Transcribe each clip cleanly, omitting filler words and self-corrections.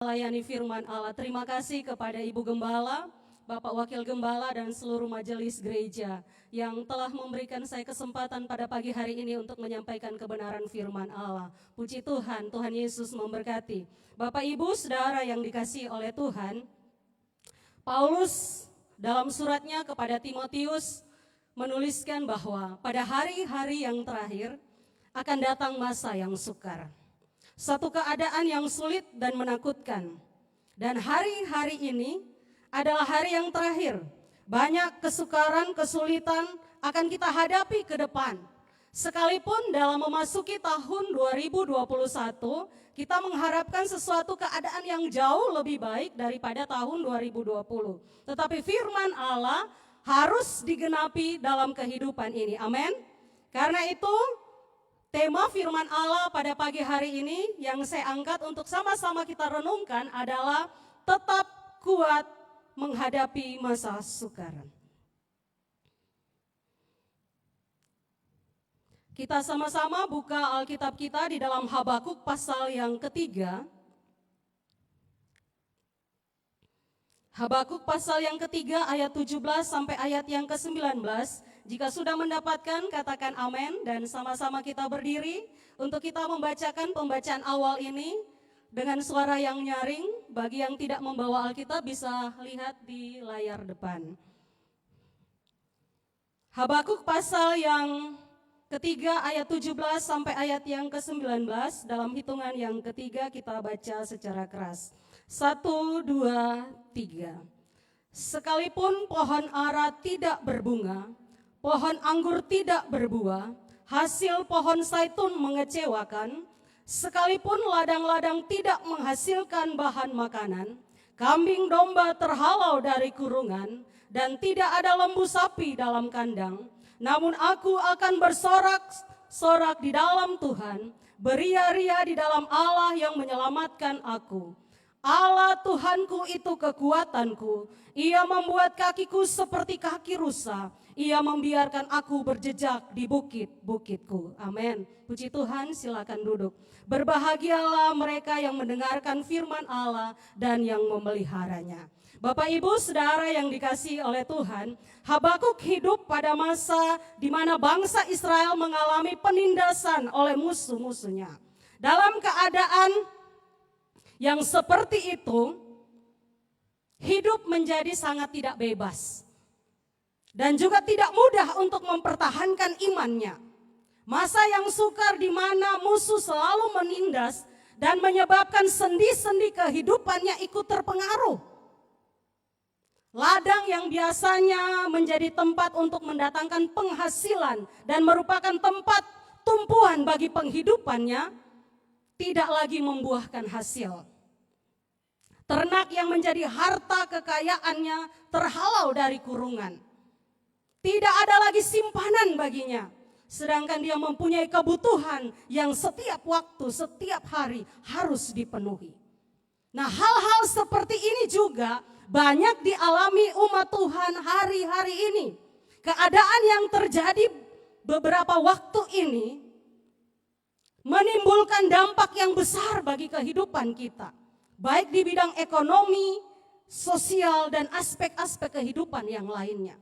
melayani firman Allah. Terima kasih kepada Ibu Gembala, Bapak Wakil Gembala, dan seluruh majelis gereja yang telah memberikan saya kesempatan pada pagi hari ini untuk menyampaikan kebenaran firman Allah. Puji Tuhan, Tuhan Yesus memberkati. Bapak Ibu Saudara yang dikasihi oleh Tuhan, Paulus dalam suratnya kepada Timotius menuliskan bahwa pada hari-hari yang terakhir akan datang masa yang sukar. Satu keadaan yang sulit dan menakutkan. Dan hari-hari ini adalah hari yang terakhir. Banyak kesukaran, kesulitan akan kita hadapi ke depan. Sekalipun dalam memasuki tahun 2021, kita mengharapkan sesuatu keadaan yang jauh lebih baik daripada tahun 2020. Tetapi firman Allah harus digenapi dalam kehidupan ini. Amin. Karena itu, tema firman Allah pada pagi hari ini yang saya angkat untuk sama-sama kita renungkan adalah tetap kuat menghadapi masa sukar. Kita sama-sama buka Alkitab kita di dalam Habakuk pasal yang ketiga. Habakuk pasal yang ketiga ayat 17 sampai ayat yang ke-19. Jika sudah mendapatkan, katakan amin, dan sama-sama kita berdiri untuk kita membacakan pembacaan awal ini dengan suara yang nyaring. Bagi yang tidak membawa Alkitab bisa lihat di layar depan. Habakuk pasal yang ketiga ayat 17 sampai ayat yang ke-19, dalam hitungan yang ketiga kita baca secara keras. 1, 2, 3. Sekalipun pohon ara tidak berbunga, pohon anggur tidak berbuah, hasil pohon zaitun mengecewakan, sekalipun ladang-ladang tidak menghasilkan bahan makanan, kambing domba terhalau dari kurungan, dan tidak ada lembu sapi dalam kandang, namun aku akan bersorak-sorak di dalam Tuhan, beria-ria di dalam Allah yang menyelamatkan aku. Allah Tuhanku itu kekuatanku, Ia membuat kakiku seperti kaki rusa, Ia membiarkan aku berjejak di bukit-bukitku. Amin. Puji Tuhan, silakan duduk. Berbahagialah mereka yang mendengarkan firman Allah dan yang memeliharanya. Bapak Ibu Saudara yang dikasihi oleh Tuhan, Habakuk hidup pada masa di mana bangsa Israel mengalami penindasan oleh musuh-musuhnya. Dalam keadaan yang seperti itu, hidup menjadi sangat tidak bebas. Dan juga tidak mudah untuk mempertahankan imannya. Masa yang sukar di mana musuh selalu menindas dan menyebabkan sendi-sendi kehidupannya ikut terpengaruh. Ladang yang biasanya menjadi tempat untuk mendatangkan penghasilan dan merupakan tempat tumpuan bagi penghidupannya, tidak lagi membuahkan hasil. Ternak yang menjadi harta kekayaannya terhalau dari kurungan. Tidak ada lagi simpanan baginya. Sedangkan dia mempunyai kebutuhan yang setiap waktu, setiap hari harus dipenuhi. Nah, hal-hal seperti ini juga banyak dialami umat Tuhan hari-hari ini. Keadaan yang terjadi beberapa waktu ini menimbulkan dampak yang besar bagi kehidupan kita. Baik di bidang ekonomi, sosial, dan aspek-aspek kehidupan yang lainnya.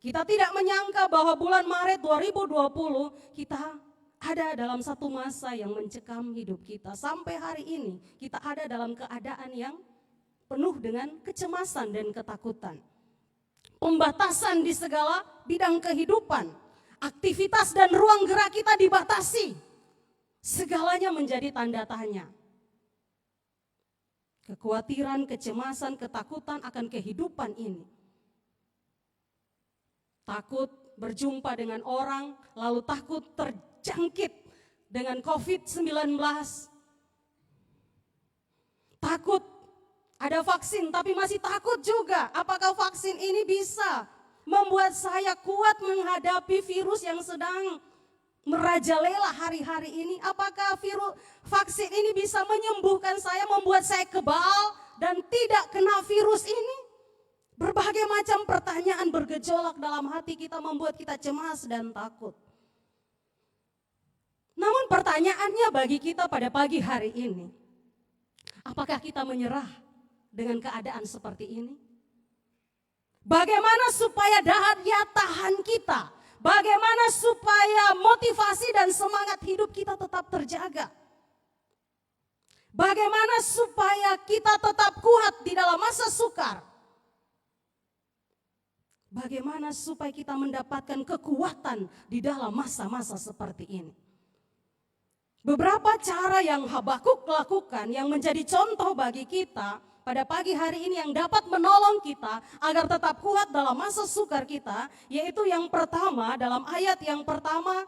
Kita tidak menyangka bahwa bulan Maret 2020 kita ada dalam satu masa yang mencekam hidup kita. Sampai hari ini kita ada dalam keadaan yang penuh dengan kecemasan dan ketakutan. Pembatasan di segala bidang kehidupan. Aktivitas dan ruang gerak kita dibatasi. Segalanya menjadi tanda tanya. Kekhawatiran, kecemasan, ketakutan akan kehidupan ini. Takut berjumpa dengan orang, lalu takut terjangkit dengan COVID-19. Takut ada vaksin, tapi masih takut juga. Apakah vaksin ini bisa membuat saya kuat menghadapi virus yang sedang merajalela hari-hari ini? Apakah vaksin ini bisa menyembuhkan saya, membuat saya kebal dan tidak kena virus ini? Berbagai macam pertanyaan bergejolak dalam hati kita, membuat kita cemas dan takut. Namun pertanyaannya bagi kita pada pagi hari ini, Apakah kita menyerah dengan keadaan seperti ini? Bagaimana supaya daya tahan kita? Bagaimana supaya motivasi dan semangat hidup kita tetap terjaga? Bagaimana supaya kita tetap kuat di dalam masa sukar? Bagaimana supaya kita mendapatkan kekuatan di dalam masa-masa seperti ini? Beberapa cara yang Habakuk lakukan yang menjadi contoh bagi kita pada pagi hari ini yang dapat menolong kita agar tetap kuat dalam masa sukar kita, yaitu yang pertama dalam ayat yang pertama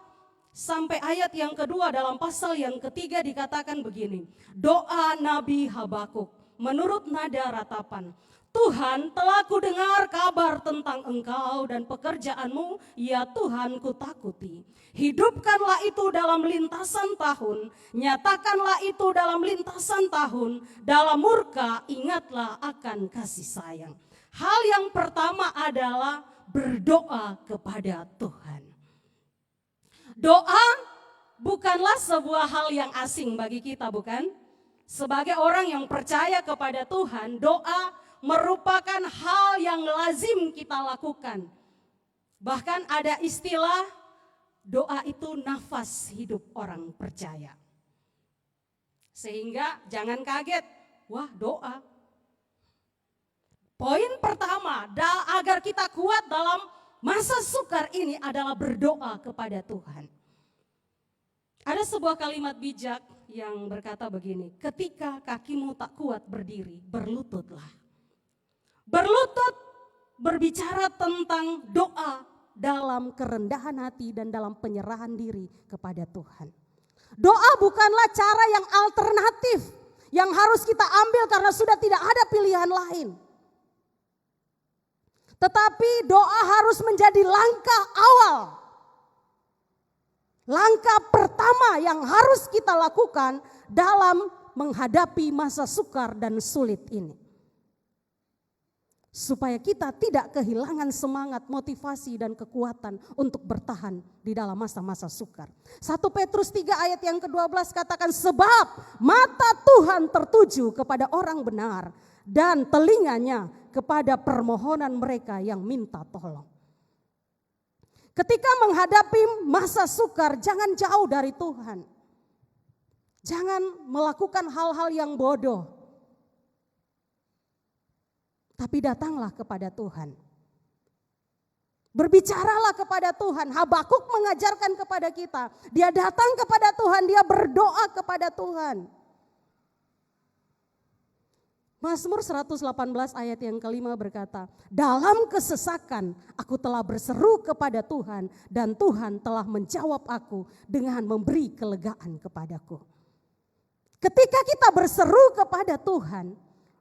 sampai ayat yang kedua dalam pasal yang ketiga dikatakan begini. Doa Nabi Habakuk menurut nada ratapan. Tuhan, telah kudengar kabar tentang engkau dan pekerjaanmu, ya Tuhan kutakuti. Hidupkanlah itu dalam lintasan tahun, nyatakanlah itu dalam lintasan tahun, dalam murka ingatlah akan kasih sayang. Hal yang pertama adalah berdoa kepada Tuhan. Doa bukanlah sebuah hal yang asing bagi kita, bukan? Sebagai orang yang percaya kepada Tuhan, doa merupakan hal yang lazim kita lakukan. Bahkan ada istilah doa itu nafas hidup orang percaya. Sehingga jangan kaget, wah doa. Poin pertama agar kita kuat dalam masa sukar ini adalah berdoa kepada Tuhan. Ada sebuah kalimat bijak yang berkata begini, ketika kakimu tak kuat berdiri, berlututlah. Berlutut berbicara tentang doa dalam kerendahan hati dan dalam penyerahan diri kepada Tuhan. Doa bukanlah cara yang alternatif yang harus kita ambil karena sudah tidak ada pilihan lain. Tetapi doa harus menjadi langkah awal. Langkah pertama yang harus kita lakukan dalam menghadapi masa sukar dan sulit ini. Supaya kita tidak kehilangan semangat, motivasi dan kekuatan untuk bertahan di dalam masa-masa sukar. 1 Petrus 3 ayat yang ke-12 katakan, sebab mata Tuhan tertuju kepada orang benar dan telinganya kepada permohonan mereka yang minta tolong. Ketika menghadapi masa sukar, jangan jauh dari Tuhan. Jangan melakukan hal-hal yang bodoh. Tapi datanglah kepada Tuhan. Berbicaralah kepada Tuhan. Habakuk mengajarkan kepada kita. Dia datang kepada Tuhan, dia berdoa kepada Tuhan. Mazmur 118 ayat yang kelima berkata, dalam kesesakan aku telah berseru kepada Tuhan dan Tuhan telah menjawab aku dengan memberi kelegaan kepadaku. Ketika kita berseru kepada Tuhan,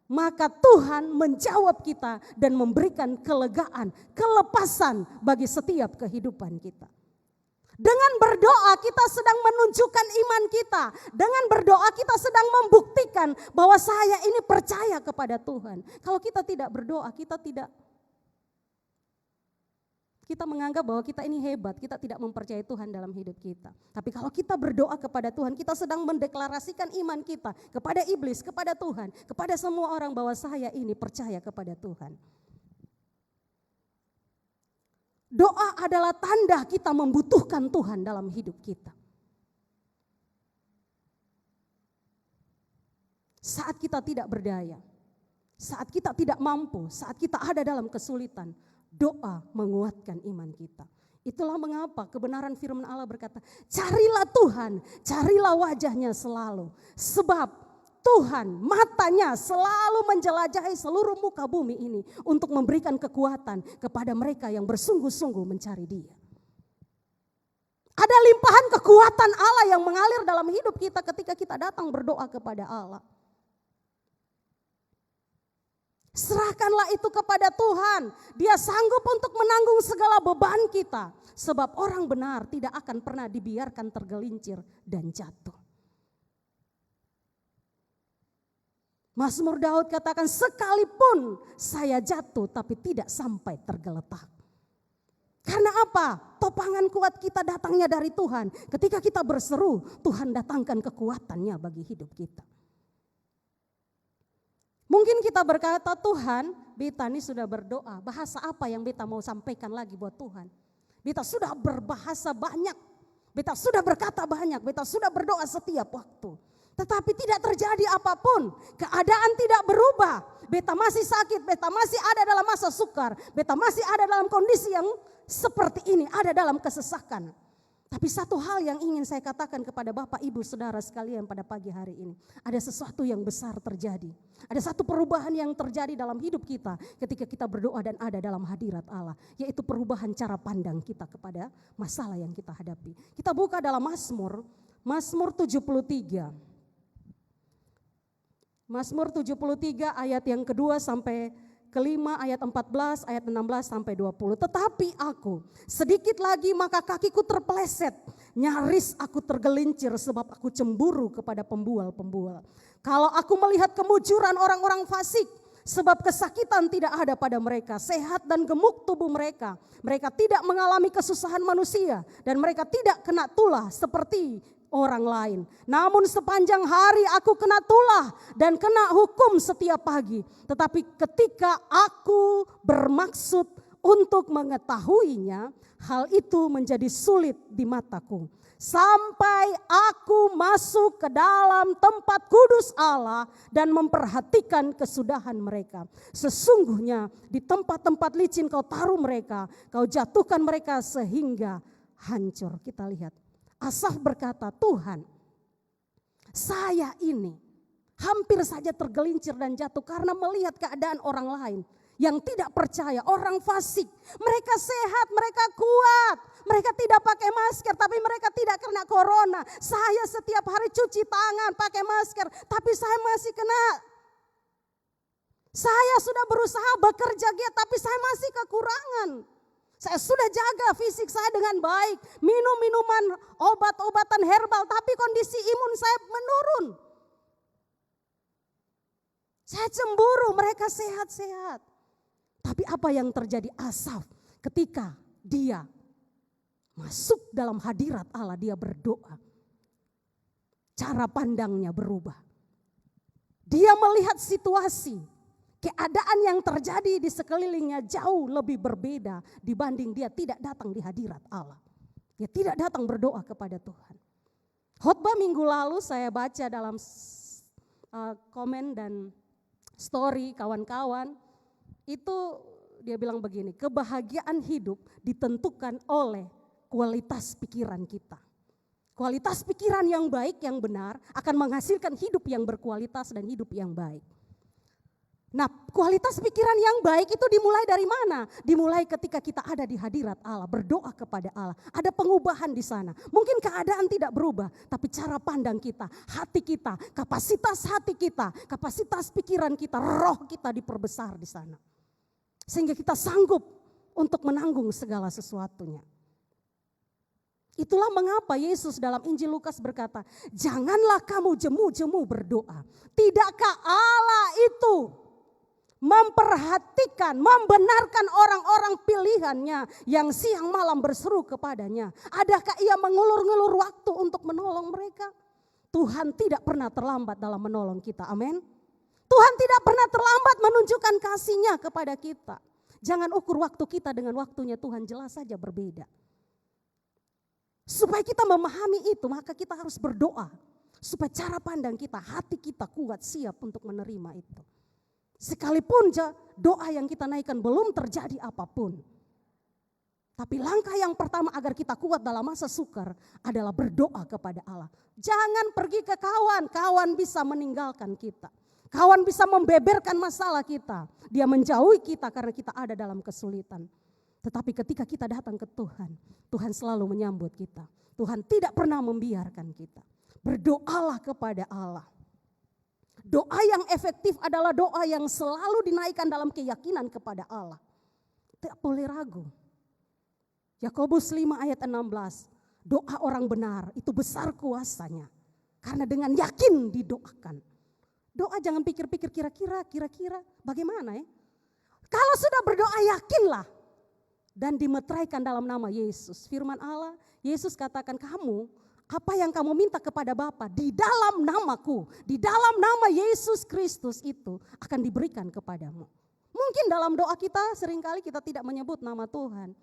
maka Tuhan menjawab kita dan memberikan kelegaan, kelepasan bagi setiap kehidupan kita. Dengan berdoa kita sedang menunjukkan iman kita. Dengan berdoa kita sedang membuktikan bahwa saya ini percaya kepada Tuhan. Kalau kita tidak berdoa, kita menganggap bahwa kita ini hebat, kita tidak mempercayai Tuhan dalam hidup kita. Tapi kalau kita berdoa kepada Tuhan, kita sedang mendeklarasikan iman kita kepada iblis, kepada Tuhan, kepada semua orang bahwa saya ini percaya kepada Tuhan. Doa adalah tanda kita membutuhkan Tuhan dalam hidup kita. Saat kita tidak berdaya, saat kita tidak mampu, saat kita ada dalam kesulitan, doa menguatkan iman kita. Itulah mengapa kebenaran firman Allah berkata, carilah Tuhan, carilah wajahnya selalu. Sebab Tuhan matanya selalu menjelajahi seluruh muka bumi ini untuk memberikan kekuatan kepada mereka yang bersungguh-sungguh mencari Dia. Ada limpahan kekuatan Allah yang mengalir dalam hidup kita ketika kita datang berdoa kepada Allah. Serahkanlah itu kepada Tuhan. Dia sanggup untuk menanggung segala beban kita. Sebab orang benar tidak akan pernah dibiarkan tergelincir dan jatuh. Mazmur Daud katakan, sekalipun saya jatuh tapi tidak sampai tergeletak. Karena apa? Topangan kuat kita datangnya dari Tuhan. Ketika kita berseru, Tuhan datangkan kekuatannya bagi hidup kita. Mungkin kita berkata, Tuhan, beta ini sudah berdoa. Bahasa apa yang beta mau sampaikan lagi buat Tuhan? Beta sudah berbahasa banyak. Beta sudah berkata banyak. Beta sudah berdoa setiap waktu. Tetapi tidak terjadi apapun. Keadaan tidak berubah. Beta masih sakit. Beta masih ada dalam masa sukar. Beta masih ada dalam kondisi yang seperti ini. Ada dalam kesesakan. Tapi satu hal yang ingin saya katakan kepada Bapak, Ibu, Saudara sekalian pada pagi hari ini. Ada sesuatu yang besar terjadi. Ada satu perubahan yang terjadi dalam hidup kita ketika kita berdoa dan ada dalam hadirat Allah. Yaitu perubahan cara pandang kita kepada masalah yang kita hadapi. Kita buka dalam Mazmur 73. Mazmur 73 ayat yang kedua sampai kelima, ayat 14, ayat 16 sampai 20. Tetapi aku, sedikit lagi maka kakiku terpeleset, nyaris aku tergelincir sebab aku cemburu kepada pembual-pembual. Kalau aku melihat kemujuran orang-orang fasik, sebab kesakitan tidak ada pada mereka, sehat dan gemuk tubuh mereka. Mereka tidak mengalami kesusahan manusia dan mereka tidak kena tulah seperti orang lain. Namun sepanjang hari aku kena tulah dan kena hukum setiap pagi. Tetapi ketika aku bermaksud untuk mengetahuinya, hal itu menjadi sulit di mataku. Sampai aku masuk ke dalam tempat kudus Allah dan memperhatikan kesudahan mereka. Sesungguhnya di tempat-tempat licin kau taruh mereka, kau jatuhkan mereka sehingga hancur. Kita lihat. Asaf berkata, Tuhan, saya ini hampir saja tergelincir dan jatuh karena melihat keadaan orang lain yang tidak percaya, orang fasik. Mereka sehat, mereka kuat, mereka tidak pakai masker tapi mereka tidak kena corona. Saya setiap hari cuci tangan, pakai masker, tapi saya masih kena. Saya sudah berusaha bekerja giat tapi saya masih kekurangan. Saya sudah jaga fisik saya dengan baik, minum minuman obat-obatan herbal, tapi kondisi imun saya menurun. Saya cemburu, mereka sehat-sehat. Tapi apa yang terjadi Asaf ketika dia masuk dalam hadirat Allah, dia berdoa. Cara pandangnya berubah. Dia melihat situasi. Keadaan yang terjadi di sekelilingnya jauh lebih berbeda dibanding dia tidak datang di hadirat Allah. Dia tidak datang berdoa kepada Tuhan. Khotbah minggu lalu saya baca dalam komen dan story kawan-kawan. Itu dia bilang begini, kebahagiaan hidup ditentukan oleh kualitas pikiran kita. Kualitas pikiran yang baik, yang benar akan menghasilkan hidup yang berkualitas dan hidup yang baik. Nah, kualitas pikiran yang baik itu dimulai dari mana? Dimulai ketika kita ada di hadirat Allah, berdoa kepada Allah. Ada pengubahan di sana. Mungkin keadaan tidak berubah, tapi cara pandang kita, hati kita, kapasitas hati kita, kapasitas pikiran kita, roh kita diperbesar di sana. Sehingga kita sanggup untuk menanggung segala sesuatunya. Itulah mengapa Yesus dalam Injil Lukas berkata, janganlah kamu jemu-jemu berdoa. Tidakkah Allah itu memperhatikan, membenarkan orang-orang pilihannya yang siang malam berseru kepadanya? Adakah ia mengulur-ngulur waktu untuk menolong mereka? Tuhan tidak pernah terlambat dalam menolong kita, amin. Tuhan tidak pernah terlambat menunjukkan kasih-Nya kepada kita. Jangan ukur waktu kita dengan waktunya Tuhan, jelas saja berbeda. Supaya kita memahami itu, maka kita harus berdoa. Supaya cara pandang kita, hati kita kuat, siap untuk menerima itu. Sekalipun doa yang kita naikkan belum terjadi apapun. Tapi langkah yang pertama agar kita kuat dalam masa sukar adalah berdoa kepada Allah. Jangan pergi ke kawan, kawan bisa meninggalkan kita. Kawan bisa membeberkan masalah kita. Dia menjauhi kita karena kita ada dalam kesulitan. Tetapi ketika kita datang ke Tuhan, Tuhan selalu menyambut kita. Tuhan tidak pernah membiarkan kita. Berdoalah kepada Allah. Doa yang efektif adalah doa yang selalu dinaikkan dalam keyakinan kepada Allah. Tidak boleh ragu. Yakobus 5 ayat 16. Doa orang benar itu besar kuasanya. Karena dengan yakin didoakan. Doa jangan pikir-pikir kira-kira bagaimana ya. Kalau sudah berdoa yakinlah. Dan dimeteraikan dalam nama Yesus. Firman Allah, Yesus katakan kamu Apa yang kamu minta kepada Bapa di dalam namaku, di dalam nama Yesus Kristus itu akan diberikan kepadamu. Mungkin dalam doa kita seringkali kita tidak menyebut nama Tuhan.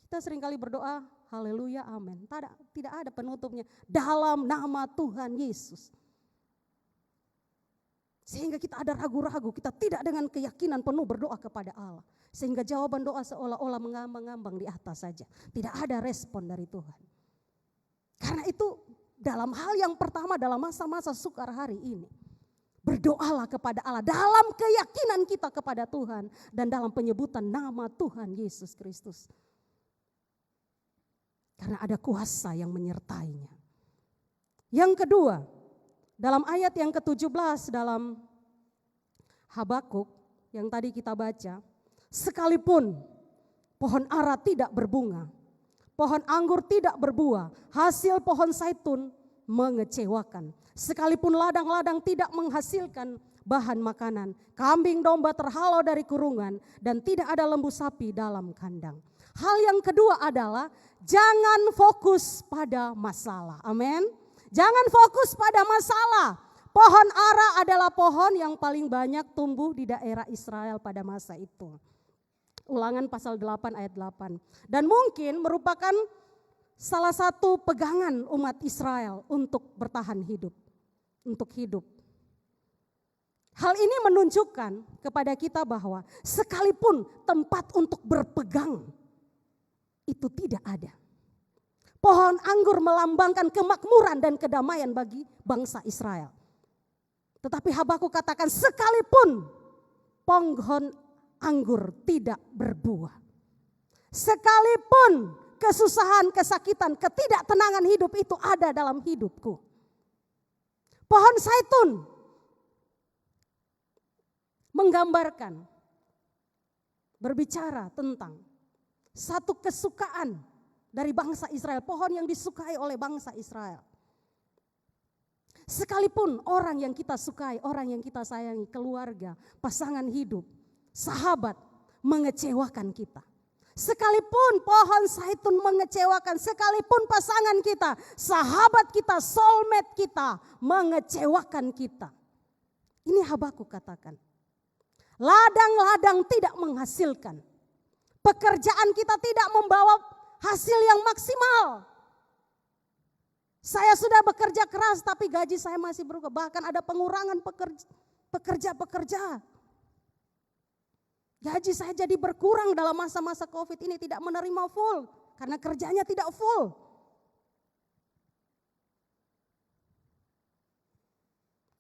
Kita seringkali berdoa, haleluya, amin. Tidak ada penutupnya, dalam nama Tuhan Yesus. Sehingga kita ada ragu-ragu, kita tidak dengan keyakinan penuh berdoa kepada Allah. Sehingga jawaban doa seolah-olah mengambang-ngambang di atas saja. Tidak ada respon dari Tuhan. Karena itu dalam hal yang pertama dalam masa-masa sukar hari ini. Berdoalah kepada Allah dalam keyakinan kita kepada Tuhan. Dan dalam penyebutan nama Tuhan Yesus Kristus. Karena ada kuasa yang menyertainya. Yang kedua, dalam ayat yang ke-17 dalam Habakuk yang tadi kita baca. Sekalipun pohon ara tidak berbunga, pohon anggur tidak berbuah, hasil pohon zaitun mengecewakan. Sekalipun ladang-ladang tidak menghasilkan bahan makanan, kambing domba terhalau dari kurungan, dan tidak ada lembu sapi dalam kandang. Hal yang kedua adalah jangan fokus pada masalah. Amin. Jangan fokus pada masalah. Pohon ara adalah pohon yang paling banyak tumbuh di daerah Israel pada masa itu. Ulangan pasal 8 ayat 8. Dan mungkin merupakan salah satu pegangan umat Israel untuk bertahan hidup. Untuk hidup. Hal ini menunjukkan kepada kita bahwa sekalipun tempat untuk berpegang itu tidak ada. Pohon anggur melambangkan kemakmuran dan kedamaian bagi bangsa Israel. Tetapi Habakuk katakan sekalipun pohon anggur tidak berbuah. Sekalipun kesusahan, kesakitan, ketidaktenangan hidup itu ada dalam hidupku. Pohon zaitun menggambarkan, berbicara tentang satu kesukaan dari bangsa Israel. Pohon yang disukai oleh bangsa Israel. Sekalipun orang yang kita sukai, orang yang kita sayangi, keluarga, pasangan hidup, sahabat mengecewakan kita. Sekalipun pohon zaitun mengecewakan, sekalipun pasangan kita, sahabat kita, soulmate kita mengecewakan kita. Ini Habakuk katakan. Ladang-ladang tidak menghasilkan. Pekerjaan kita tidak membawa hasil yang maksimal. Saya sudah bekerja keras tapi gaji saya masih berubah. Bahkan ada pengurangan pekerja. Gaji saya jadi berkurang dalam masa-masa COVID ini, tidak menerima full. Karena kerjanya tidak full.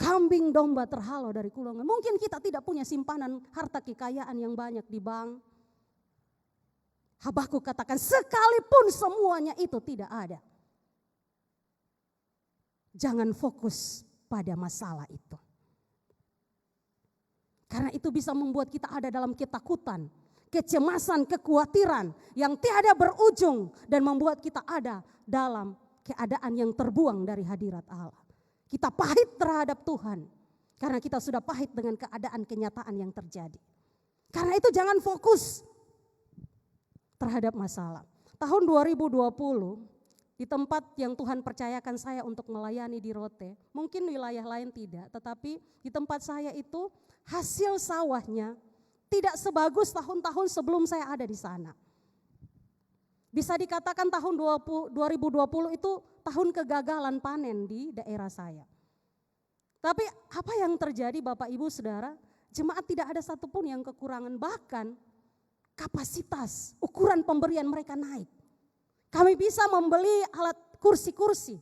Kambing domba terhalau dari kulungan. Mungkin kita tidak punya simpanan harta kekayaan yang banyak di bank. Habakuk katakan sekalipun semuanya itu tidak ada. Jangan fokus pada masalah itu. Karena itu bisa membuat kita ada dalam ketakutan, kecemasan, kekhawatiran yang tiada berujung dan membuat kita ada dalam keadaan yang terbuang dari hadirat Allah. Kita pahit terhadap Tuhan karena kita sudah pahit dengan keadaan kenyataan yang terjadi. Karena itu jangan fokus terhadap masalah. Tahun 2020 di tempat yang Tuhan percayakan saya untuk melayani di Rote, mungkin wilayah lain tidak, tetapi di tempat saya itu hasil sawahnya tidak sebagus tahun-tahun sebelum saya ada di sana. Bisa dikatakan tahun 2020 itu tahun kegagalan panen di daerah saya. Tapi apa yang terjadi Bapak Ibu Saudara, jemaat tidak ada satupun yang kekurangan, bahkan kapasitas, ukuran pemberian mereka naik. Kami bisa membeli alat kursi-kursi,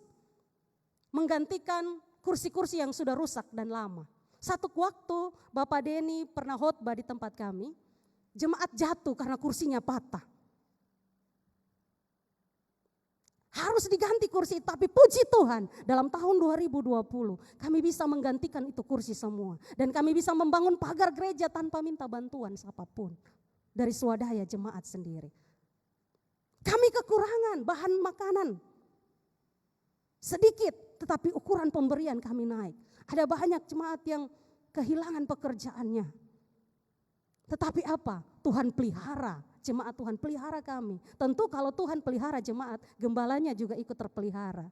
menggantikan kursi-kursi yang sudah rusak dan lama. Satu waktu Bapak Denny pernah khotbah di tempat kami, jemaat jatuh karena kursinya patah. Harus diganti kursi, tapi puji Tuhan dalam tahun 2020 kami bisa menggantikan itu kursi semua. Dan kami bisa membangun pagar gereja tanpa minta bantuan siapapun dari swadaya jemaat sendiri. Kami kekurangan bahan makanan sedikit, tetapi ukuran pemberian kami naik. Ada banyak jemaat yang kehilangan pekerjaannya. Tetapi apa? Tuhan pelihara, jemaat Tuhan pelihara kami. Tentu kalau Tuhan pelihara jemaat, gembalanya juga ikut terpelihara.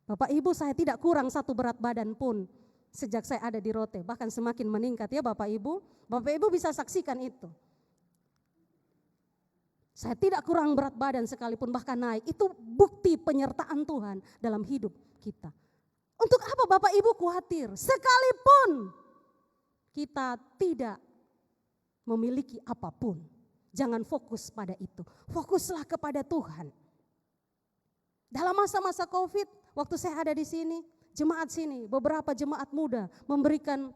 Bapak Ibu, saya tidak kurang 1 berat badan pun sejak saya ada di Rote, bahkan semakin meningkat ya Bapak Ibu. Bapak Ibu bisa saksikan itu. Saya tidak kurang berat badan sekalipun, bahkan naik. Itu bukti penyertaan Tuhan dalam hidup kita. Untuk apa Bapak Ibu khawatir? Sekalipun kita tidak memiliki apapun, jangan fokus pada itu. Fokuslah kepada Tuhan. Dalam masa-masa COVID, waktu saya ada di sini, jemaat sini, beberapa jemaat muda memberikan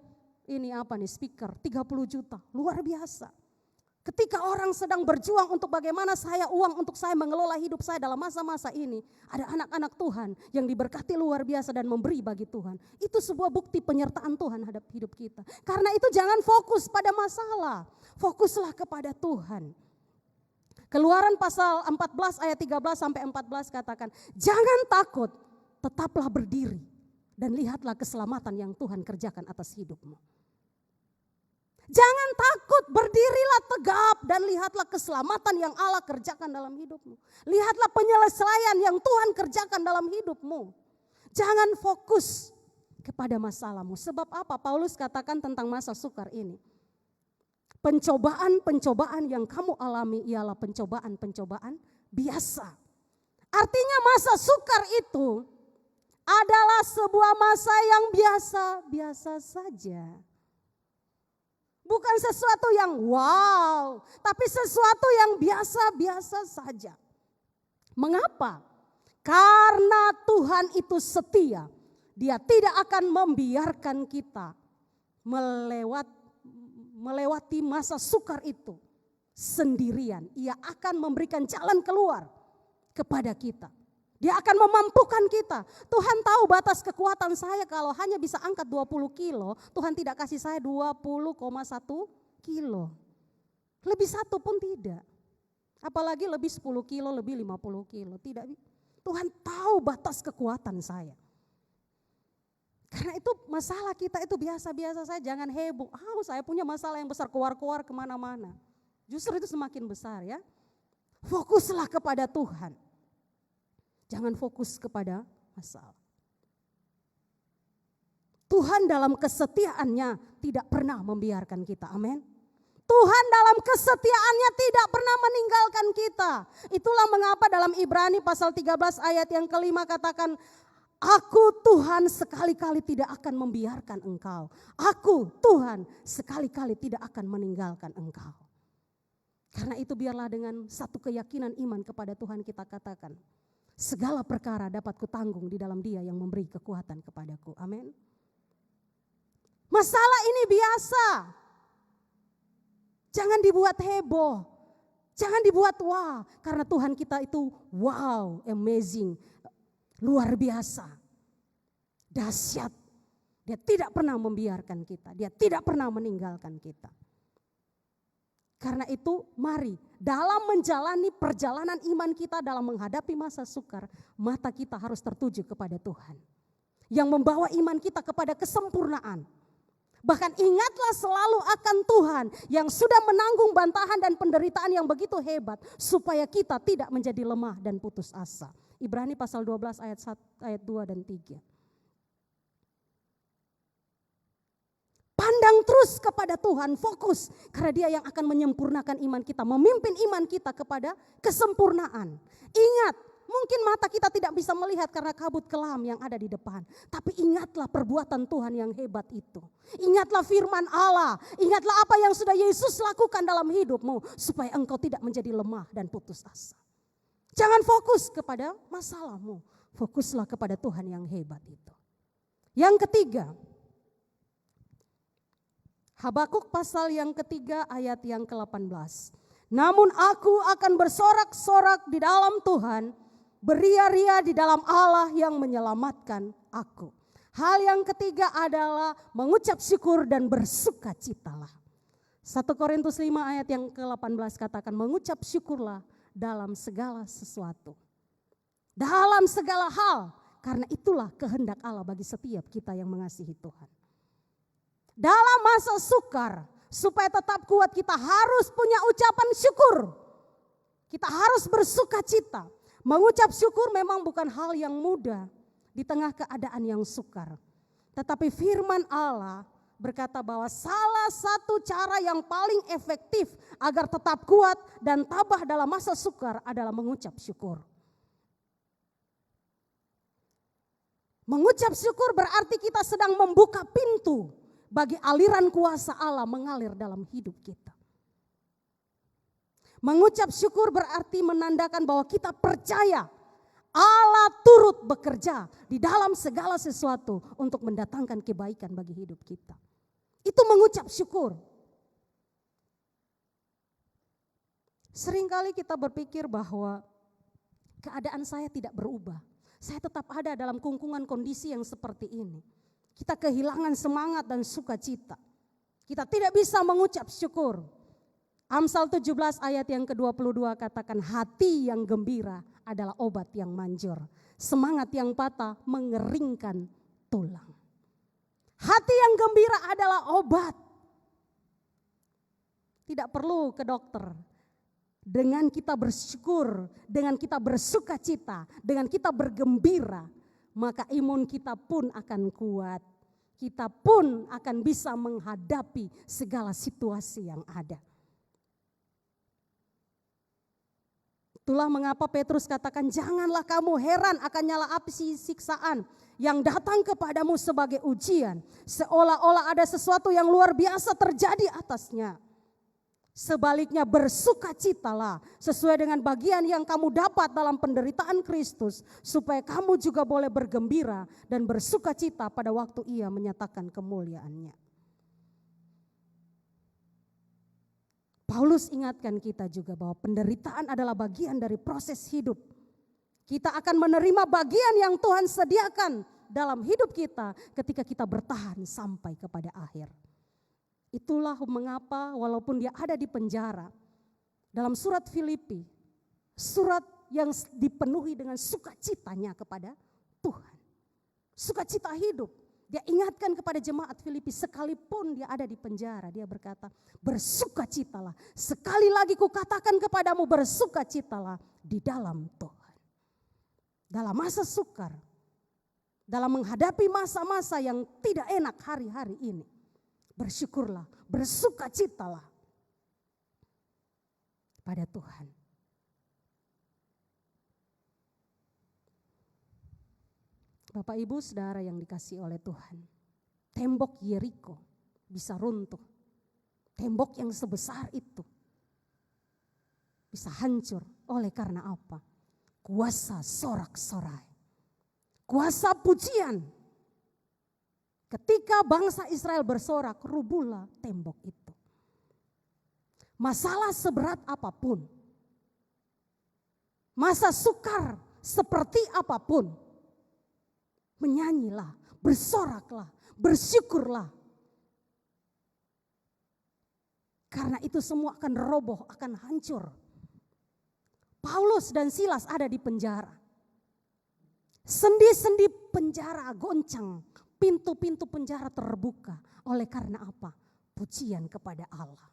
speaker 30 juta, luar biasa. Ketika orang sedang berjuang untuk bagaimana uang untuk saya mengelola hidup saya dalam masa-masa ini, ada anak-anak Tuhan yang diberkati luar biasa dan memberi bagi Tuhan. Itu sebuah bukti penyertaan Tuhan terhadap hidup kita. Karena itu jangan fokus pada masalah, fokuslah kepada Tuhan. Keluaran pasal 14 ayat 13 sampai 14 katakan, jangan takut, tetaplah berdiri dan lihatlah keselamatan yang Tuhan kerjakan atas hidupmu. Jangan takut, berdirilah tegap dan lihatlah keselamatan yang Allah kerjakan dalam hidupmu. Lihatlah penyelesaian yang Tuhan kerjakan dalam hidupmu. Jangan fokus kepada masalahmu. Sebab apa? Paulus katakan tentang masa sukar ini. Pencobaan-pencobaan yang kamu alami ialah pencobaan-pencobaan biasa. Artinya masa sukar itu adalah sebuah masa yang biasa-biasa saja. Bukan sesuatu yang wow, tapi sesuatu yang biasa-biasa saja. Mengapa? Karena Tuhan itu setia. Dia tidak akan membiarkan kita melewati masa sukar itu sendirian. Ia akan memberikan jalan keluar kepada kita. Dia akan memampukan kita. Tuhan tahu batas kekuatan saya kalau hanya bisa angkat 20 kilo. Tuhan tidak kasih saya 20,1 kilo. Lebih 1 pun tidak. Apalagi lebih 10 kilo, lebih 50 kilo. Tidak. Tuhan tahu batas kekuatan saya. Karena itu masalah kita itu biasa-biasa saja. Jangan heboh. Saya punya masalah yang besar, keluar-keluar kemana-mana. Justru itu semakin besar ya. Fokuslah kepada Tuhan. Jangan fokus kepada masalah. Tuhan dalam kesetiaannya tidak pernah membiarkan kita. Amin. Tuhan dalam kesetiaannya tidak pernah meninggalkan kita. Itulah mengapa dalam Ibrani pasal 13 ayat yang kelima katakan, aku Tuhan sekali-kali tidak akan membiarkan engkau. Aku Tuhan sekali-kali tidak akan meninggalkan engkau. Karena itu biarlah dengan satu keyakinan iman kepada Tuhan kita katakan, segala perkara dapat kutanggung di dalam Dia yang memberi kekuatan kepadaku. Amin. Masalah ini biasa. Jangan dibuat heboh. Jangan dibuat wah. Karena Tuhan kita itu wow, amazing. Luar biasa. Dahsyat. Dia tidak pernah membiarkan kita. Dia tidak pernah meninggalkan kita. Karena itu mari dalam menjalani perjalanan iman kita dalam menghadapi masa sukar, mata kita harus tertuju kepada Tuhan. Yang membawa iman kita kepada kesempurnaan. Bahkan ingatlah selalu akan Tuhan yang sudah menanggung bantahan dan penderitaan yang begitu hebat. Supaya kita tidak menjadi lemah dan putus asa. Ibrani pasal 12 ayat 2 dan 3. Pandang terus kepada Tuhan, fokus. Karena Dia yang akan menyempurnakan iman kita, memimpin iman kita kepada kesempurnaan. Ingat, mungkin mata kita tidak bisa melihat karena kabut kelam yang ada di depan. Tapi ingatlah perbuatan Tuhan yang hebat itu. Ingatlah firman Allah, ingatlah apa yang sudah Yesus lakukan dalam hidupmu. Supaya engkau tidak menjadi lemah dan putus asa. Jangan fokus kepada masalahmu, fokuslah kepada Tuhan yang hebat itu. Yang ketiga, Habakuk pasal yang ketiga ayat yang ke-18. Namun aku akan bersorak-sorak di dalam Tuhan, beria-ria di dalam Allah yang menyelamatkan aku. Hal yang ketiga adalah mengucap syukur dan bersukacitalah. 1 Korintus 5 ayat yang ke-18 katakan mengucap syukurlah dalam segala sesuatu. Dalam segala hal, karena itulah kehendak Allah bagi setiap kita yang mengasihi Tuhan. Dalam masa sukar, supaya tetap kuat kita harus punya ucapan syukur. Kita harus bersukacita. Mengucap syukur memang bukan hal yang mudah. di tengah keadaan yang sukar. Tetapi firman Allah berkata bahwa salah satu cara yang paling efektif agar tetap kuat dan tabah dalam masa sukar adalah mengucap syukur. Mengucap syukur berarti kita sedang membuka pintu bagi aliran kuasa Allah mengalir dalam hidup kita. Mengucap syukur berarti menandakan bahwa kita percaya Allah turut bekerja di dalam segala sesuatu untuk mendatangkan kebaikan bagi hidup kita. Itu mengucap syukur. Seringkali kita berpikir bahwa keadaan saya tidak berubah. Saya tetap ada dalam kungkungan kondisi yang seperti ini. Kita kehilangan semangat dan sukacita. Kita tidak bisa mengucap syukur. Amsal 17 ayat yang ke-22 katakan hati yang gembira adalah obat yang manjur. Semangat yang patah mengeringkan tulang. Hati yang gembira adalah obat. Tidak perlu ke dokter. Dengan kita bersyukur, dengan kita bersukacita, dengan kita bergembira, maka imun kita pun akan kuat. Kita pun akan bisa menghadapi segala situasi yang ada. Itulah mengapa Petrus katakan, janganlah kamu heran akan nyala api siksaan yang datang kepadamu sebagai ujian, seolah-olah ada sesuatu yang luar biasa terjadi atasnya. Sebaliknya bersukacitalah sesuai dengan bagian yang kamu dapat dalam penderitaan Kristus, supaya kamu juga boleh bergembira dan bersukacita pada waktu Ia menyatakan kemuliaannya. Paulus ingatkan kita juga bahwa penderitaan adalah bagian dari proses hidup. Kita akan menerima bagian yang Tuhan sediakan dalam hidup kita ketika kita bertahan sampai kepada akhir. Itulah mengapa walaupun dia ada di penjara, dalam surat Filipi, surat yang dipenuhi dengan sukacitanya kepada Tuhan. Sukacita hidup. Dia ingatkan kepada jemaat Filipi, sekalipun dia ada di penjara, dia berkata, bersukacitalah. Sekali lagi kukatakan kepadamu, bersukacitalah di dalam Tuhan. Dalam masa sukar, dalam menghadapi masa-masa yang tidak enak hari-hari ini, bersyukurlah, bersukacitalah pada Tuhan. Bapak Ibu Saudara yang dikasihi oleh Tuhan, tembok Yeriko bisa runtuh. Tembok yang sebesar itu bisa hancur oleh karena apa? Kuasa sorak-sorai, kuasa pujian. Ketika bangsa Israel bersorak, rubuhlah tembok itu. Masalah seberat apapun, masa sukar seperti apapun, menyanyilah, bersoraklah, bersyukurlah. Karena itu semua akan roboh, akan hancur. Paulus dan Silas ada di penjara. Sendi-sendi penjara goncang, pintu-pintu penjara terbuka. Oleh karena apa? Pujian kepada Allah.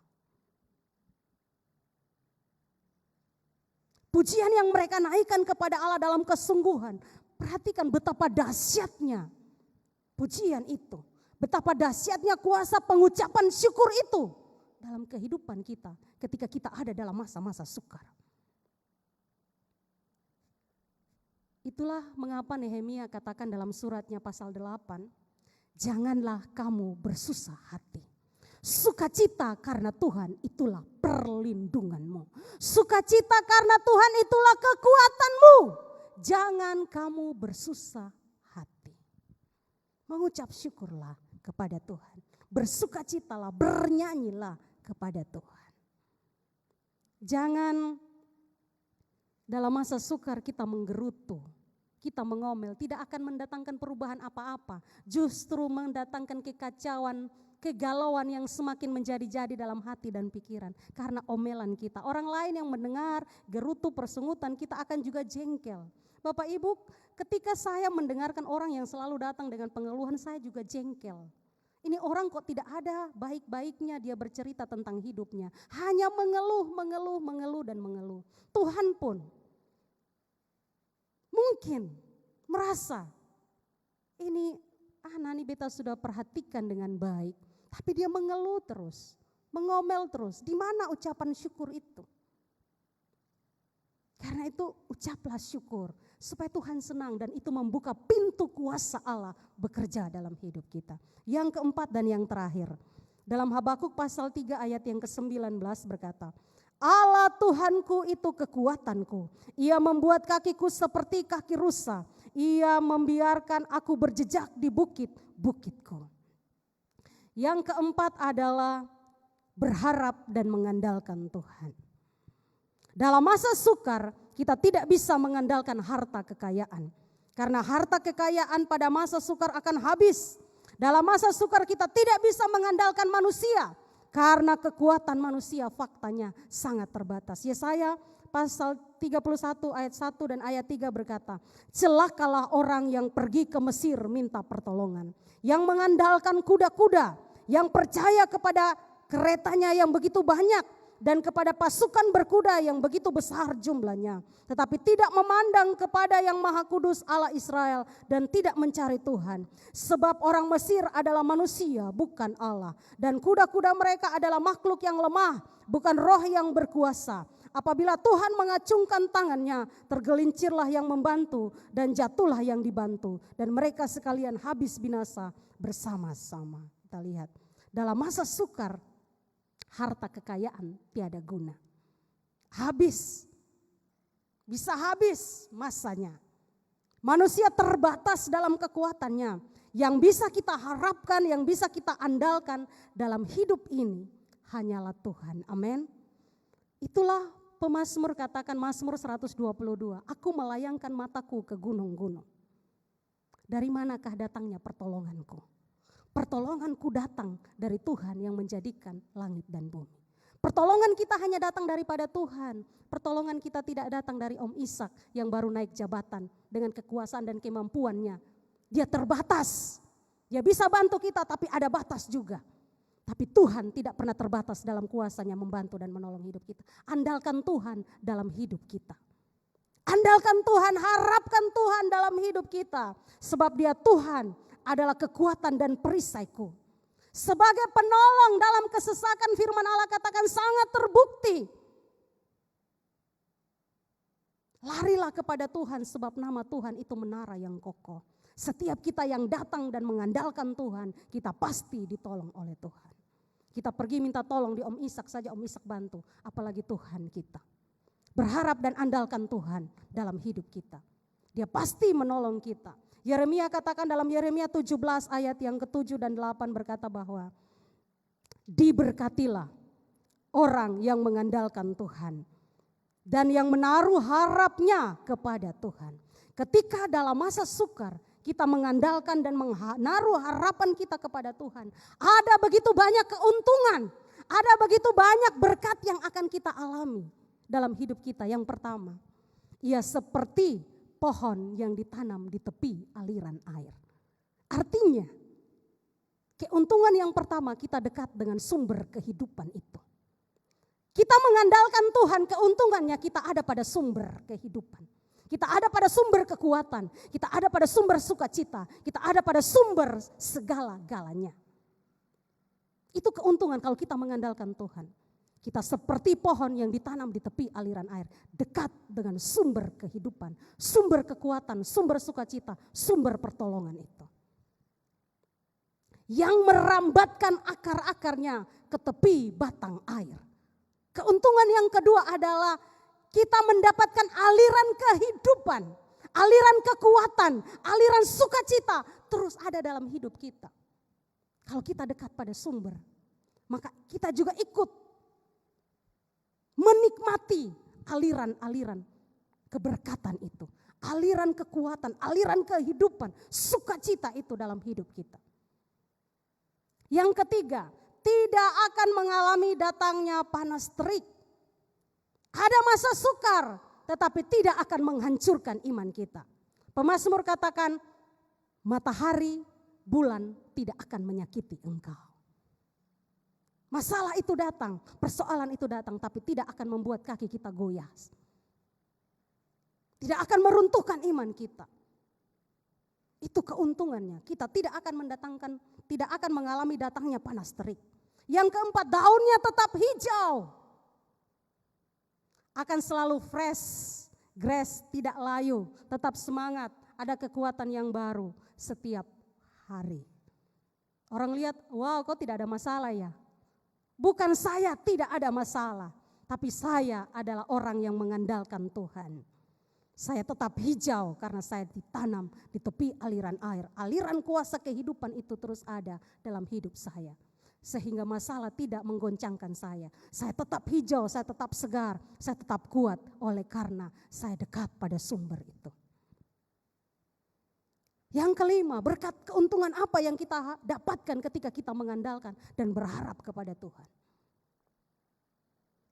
Pujian yang mereka naikkan kepada Allah dalam kesungguhan. Perhatikan betapa dahsyatnya pujian itu. Betapa dahsyatnya kuasa pengucapan syukur itu dalam kehidupan kita ketika kita ada dalam masa-masa sukar. Itulah mengapa Nehemia katakan dalam suratnya pasal 8, janganlah kamu bersusah hati. Sukacita karena Tuhan itulah perlindunganmu. Sukacita karena Tuhan itulah kekuatanmu. Jangan kamu bersusah hati. Mengucap syukurlah kepada Tuhan. Bersukacitalah, bernyanyilah kepada Tuhan. Jangan dalam masa sukar kita menggerutu, kita mengomel, tidak akan mendatangkan perubahan apa-apa. Justru mendatangkan kekacauan, kegalauan yang semakin menjadi-jadi dalam hati dan pikiran. Karena omelan kita, orang lain yang mendengar gerutu persungutan, kita akan juga jengkel. Bapak Ibu, ketika saya mendengarkan orang yang selalu datang dengan pengeluhan, saya juga jengkel. Ini orang kok tidak ada baik-baiknya dia bercerita tentang hidupnya. Hanya mengeluh, mengeluh, mengeluh dan mengeluh. Tuhan pun mungkin merasa Ini Nani beta sudah perhatikan dengan baik, tapi dia mengeluh terus, mengomel terus. Di mana ucapan syukur itu? Karena itu ucaplah syukur supaya Tuhan senang dan itu membuka pintu kuasa Allah bekerja dalam hidup kita. Yang keempat dan yang terakhir, dalam Habakuk pasal 3 ayat yang ke-19 berkata, Allah Tuhanku itu kekuatanku, Ia membuat kakiku seperti kaki rusa, Ia membiarkan aku berjejak di bukit-bukitku. Yang keempat adalah berharap dan mengandalkan Tuhan. Dalam masa sukar kita tidak bisa mengandalkan harta kekayaan. Karena harta kekayaan pada masa sukar akan habis. Dalam masa sukar kita tidak bisa mengandalkan manusia. Karena kekuatan manusia faktanya sangat terbatas. Yesaya pasal 31 ayat 1 dan ayat 3 berkata, celakalah orang yang pergi ke Mesir minta pertolongan. Yang mengandalkan kuda-kuda, yang percaya kepada keretanya yang begitu banyak. Dan kepada pasukan berkuda yang begitu besar jumlahnya. Tetapi tidak memandang kepada yang Maha Kudus Allah Israel dan tidak mencari Tuhan. Sebab orang Mesir adalah manusia bukan Allah. Dan kuda-kuda mereka adalah makhluk yang lemah bukan roh yang berkuasa. Apabila Tuhan mengacungkan tangannya, tergelincirlah yang membantu dan jatuhlah yang dibantu. Dan mereka sekalian habis binasa bersama-sama. Kita lihat dalam masa sukar, harta kekayaan tiada guna. Habis. Bisa habis masanya. Manusia terbatas dalam kekuatannya. Yang bisa kita harapkan, yang bisa kita andalkan dalam hidup ini hanyalah Tuhan. Amin. Itulah pemazmur katakan, Mazmur 122. Aku melayangkan mataku ke gunung-gunung. Dari manakah datangnya pertolonganku? Pertolonganku datang dari Tuhan yang menjadikan langit dan bumi. Pertolongan kita hanya datang daripada Tuhan. Pertolongan kita tidak datang dari Om Ishak yang baru naik jabatan dengan kekuasaan dan kemampuannya. Dia terbatas. Dia bisa bantu kita tapi ada batas juga. Tapi Tuhan tidak pernah terbatas dalam kuasanya membantu dan menolong hidup kita. Andalkan Tuhan dalam hidup kita. Andalkan Tuhan, harapkan Tuhan dalam hidup kita. Sebab Dia Tuhan adalah kekuatan dan perisaiku. Sebagai penolong dalam kesesakan, firman Allah katakan sangat terbukti. Larilah kepada Tuhan sebab nama Tuhan itu menara yang kokoh. Setiap kita yang datang dan mengandalkan Tuhan, kita pasti ditolong oleh Tuhan. Kita pergi minta tolong di Om Ishak saja, Om Ishak bantu. Apalagi Tuhan kita. Berharap dan andalkan Tuhan dalam hidup kita. Dia pasti menolong kita. Yeremia katakan dalam Yeremia 17 ayat yang ke-7 dan 8 berkata bahwa diberkatilah orang yang mengandalkan Tuhan dan yang menaruh harapnya kepada Tuhan. Ketika dalam masa sukar kita mengandalkan dan menaruh harapan kita kepada Tuhan, ada begitu banyak keuntungan, ada begitu banyak berkat yang akan kita alami dalam hidup kita. Yang pertama, ia seperti pohon yang ditanam di tepi aliran air. Artinya, keuntungan yang pertama kita dekat dengan sumber kehidupan itu. Kita mengandalkan Tuhan, keuntungannya kita ada pada sumber kehidupan. Kita ada pada sumber kekuatan, kita ada pada sumber sukacita, kita ada pada sumber segala-galanya. Itu keuntungan kalau kita mengandalkan Tuhan. Kita seperti pohon yang ditanam di tepi aliran air, dekat dengan sumber kehidupan, sumber kekuatan, sumber sukacita, sumber pertolongan itu. Yang merambatkan akar-akarnya ke tepi batang air. Keuntungan yang kedua adalah kita mendapatkan aliran kehidupan, aliran kekuatan, aliran sukacita terus ada dalam hidup kita. Kalau kita dekat pada sumber, maka kita juga ikut menikmati aliran-aliran keberkatan itu. Aliran kekuatan, aliran kehidupan, sukacita itu dalam hidup kita. Yang ketiga, tidak akan mengalami datangnya panas terik. Ada masa sukar, tetapi tidak akan menghancurkan iman kita. Pemazmur katakan, matahari, bulan tidak akan menyakiti engkau. Masalah itu datang, persoalan itu datang, tapi tidak akan membuat kaki kita goyah. Tidak akan meruntuhkan iman kita. Itu keuntungannya. Kita tidak akan mengalami datangnya panas terik. Yang keempat, daunnya tetap hijau. Akan selalu fresh, grass, tidak layu, tetap semangat, ada kekuatan yang baru setiap hari. Orang lihat, wow, kok tidak ada masalah ya? Bukan saya tidak ada masalah, tapi saya adalah orang yang mengandalkan Tuhan. Saya tetap hijau karena saya ditanam di tepi aliran air. Aliran kuasa kehidupan itu terus ada dalam hidup saya. Sehingga masalah tidak menggoncangkan saya. Saya tetap hijau, saya tetap segar, saya tetap kuat oleh karena saya dekat pada sumber itu. Yang kelima, berkat keuntungan apa yang kita dapatkan ketika kita mengandalkan dan berharap kepada Tuhan.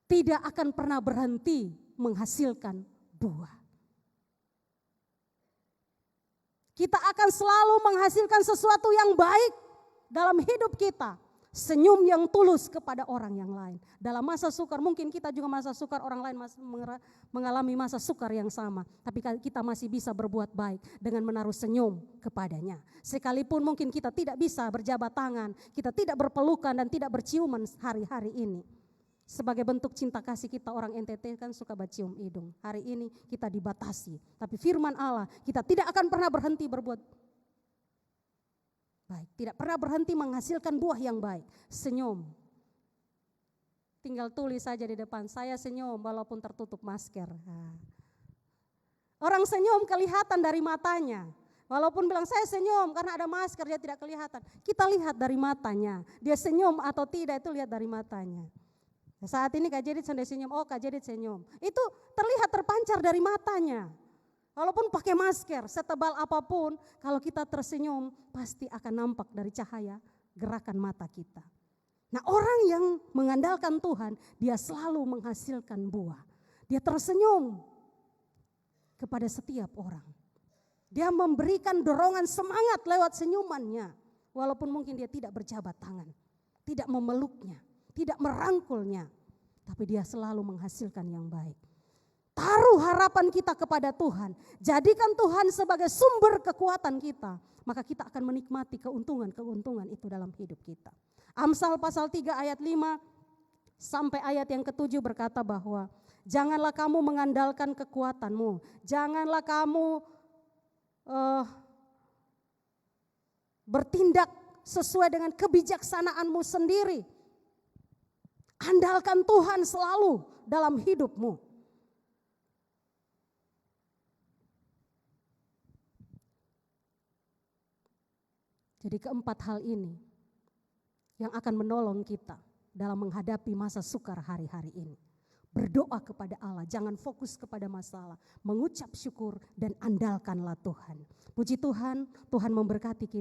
Tidak akan pernah berhenti menghasilkan buah. Kita akan selalu menghasilkan sesuatu yang baik dalam hidup kita. Senyum yang tulus kepada orang yang lain. Dalam masa sukar, mungkin kita juga masa sukar, orang lain mengalami masa sukar yang sama. Tapi kita masih bisa berbuat baik dengan menaruh senyum kepadanya. Sekalipun mungkin kita tidak bisa berjabat tangan, kita tidak berpelukan dan tidak berciuman hari-hari ini. Sebagai bentuk cinta kasih kita, orang NTT kan suka bercium hidung. Hari ini kita dibatasi. Tapi firman Allah, kita tidak akan pernah berhenti berbuat baik. Tidak pernah berhenti menghasilkan buah yang baik. Senyum. Tinggal tulis saja di depan, saya senyum walaupun tertutup masker. Orang senyum kelihatan dari matanya. Walaupun bilang saya senyum karena ada masker, dia tidak kelihatan. Kita lihat dari matanya. Dia senyum atau tidak itu lihat dari matanya. Saat ini Kak Jedit sudah senyum, oh Kak Jedit senyum. Itu terlihat terpancar dari matanya. Walaupun pakai masker, setebal apapun, kalau kita tersenyum pasti akan nampak dari cahaya gerakan mata kita. Nah, orang yang mengandalkan Tuhan, dia selalu menghasilkan buah. Dia tersenyum kepada setiap orang. Dia memberikan dorongan semangat lewat senyumannya. Walaupun mungkin dia tidak berjabat tangan, tidak memeluknya, tidak merangkulnya, tapi dia selalu menghasilkan yang baik. Taruh harapan kita kepada Tuhan, jadikan Tuhan sebagai sumber kekuatan kita, maka kita akan menikmati keuntungan-keuntungan itu dalam hidup kita. Amsal pasal 3 ayat 5 sampai ayat yang ke-7 berkata bahwa janganlah kamu mengandalkan kekuatanmu, janganlah kamu bertindak sesuai dengan kebijaksanaanmu sendiri. Andalkan Tuhan selalu dalam hidupmu. Jadi keempat hal ini yang akan menolong kita dalam menghadapi masa sukar hari-hari ini. Berdoa kepada Allah, jangan fokus kepada masalah. Mengucap syukur dan andalkanlah Tuhan. Puji Tuhan, Tuhan memberkati kita.